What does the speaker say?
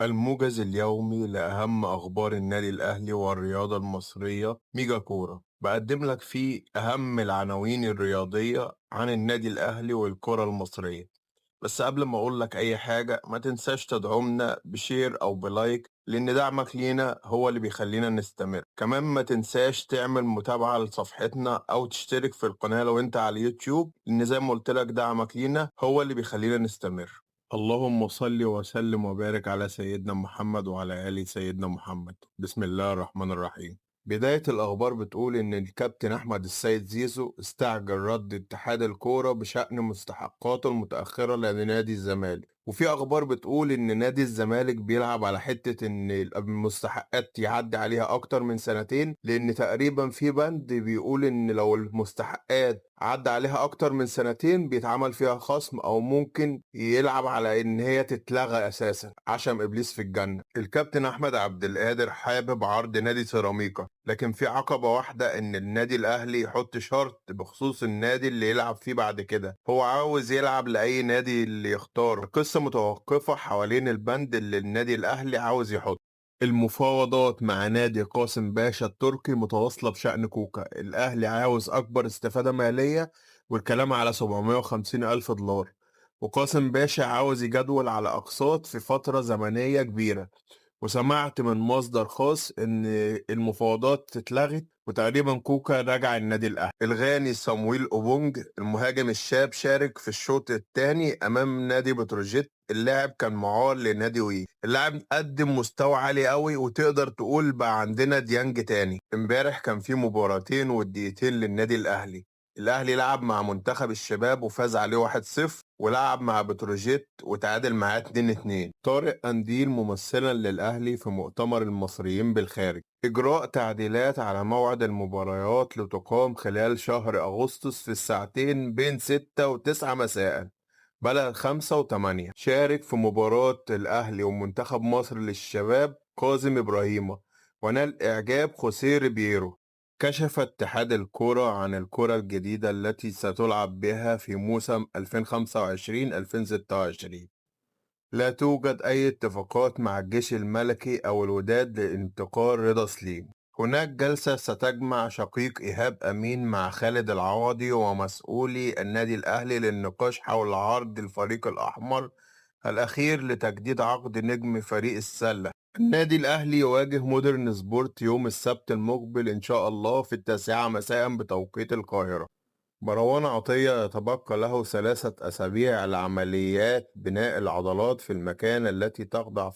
الموجز اليومي لأهم أخبار النادي الأهلي والرياضة المصرية ميجا كورة بقدم لك فيه أهم العناوين الرياضية عن النادي الأهلي والكرة المصرية. بس قبل ما أقول لك أي حاجة ما تنساش تدعمنا بشير أو بلايك، لأن دعمك لينا هو اللي بيخلينا نستمر. كمان ما تنساش تعمل متابعة لصفحتنا أو تشترك في القناة لو أنت على اليوتيوب، لأن زي ما قلت لك دعمك لينا هو اللي بيخلينا نستمر. اللهم صل وسلم وبارك على سيدنا محمد وعلى آل سيدنا محمد. بسم الله الرحمن الرحيم. بداية الأخبار بتقول إن الكابتن أحمد السيد زيزو استعجل رد اتحاد الكورة بشأن مستحقاته المتأخرة لنادي الزمالك، وفي أخبار بتقول إن نادي الزمالك بيلعب على حتة إن المستحقات يعدي عليها أكتر من سنتين، لأن تقريبا في بند بيقول إن لو المستحقات عدى عليها أكتر من سنتين بيتعمل فيها خصم، أو ممكن يلعب على إن هي تتلغى أساسا. عشم إبليس في الجنة. الكابتن أحمد عبد القادر حابب عرض نادي سيراميكا، لكن في عقبة واحدة إن النادي الأهلي يحط شرط بخصوص النادي اللي يلعب فيه بعد كده. هو عاوز يلعب لأي نادي اللي يختار. القصة متوقفة حوالين البند اللي النادي الأهلي عاوز يحطه. المفاوضات مع نادي قاسم باشا التركي متواصلة بشأن كوكا. الأهلي عاوز أكبر استفادة مالية، والكلام على 750 ألف دولار، وقاسم باشا عاوز يجدول على أقساط في فترة زمنية كبيرة. وسمعت من مصدر خاص إن المفاوضات اتلغت وتقريبا كوكا رجع النادي الأهلي. الغاني صامويل أوبونج المهاجم الشاب شارك في الشوط الثاني أمام نادي بتروجيت. اللاعب كان معار لنادي وي. اللاعب قدم مستوى عالي قوي، وتقدر تقول بقى عندنا ديانج تاني. امبارح كان في مباراتين وديتين للنادي الأهلي. الأهلي لعب مع منتخب الشباب وفاز عليه 1-0، ولعب مع بتروجيت وتعادل معاه 2-2. طارق قنديل ممثلا للأهلي في مؤتمر المصريين بالخارج. إجراء تعديلات على موعد المباريات لتقام خلال شهر أغسطس في الساعتين بين 6 و9 مساء بدل 5 و8. شارك في مباراة الأهلي ومنتخب مصر للشباب كاظم إبراهيم، ونال إعجاب خوسيه ريبيرو. كشف اتحاد الكرة عن الكرة الجديدة التي ستلعب بها في موسم 2025-2026. لا توجد أي اتفاقات مع الجيش الملكي أو الوداد لانتقال رضا سليم. هناك جلسة ستجمع شقيق إيهاب أمين مع خالد العوضي ومسؤولي النادي الأهلي للنقاش حول عرض الفريق الأحمر الأخير لتجديد عقد نجم فريق السلة. النادي الأهلي يواجه مودرن سبورت يوم السبت المقبل إن شاء الله في 9 مساء بتوقيت القاهرة. مروان عطية يتبقى له 3 أسابيع لعمليات بناء العضلات في المكان التي تخضع فيه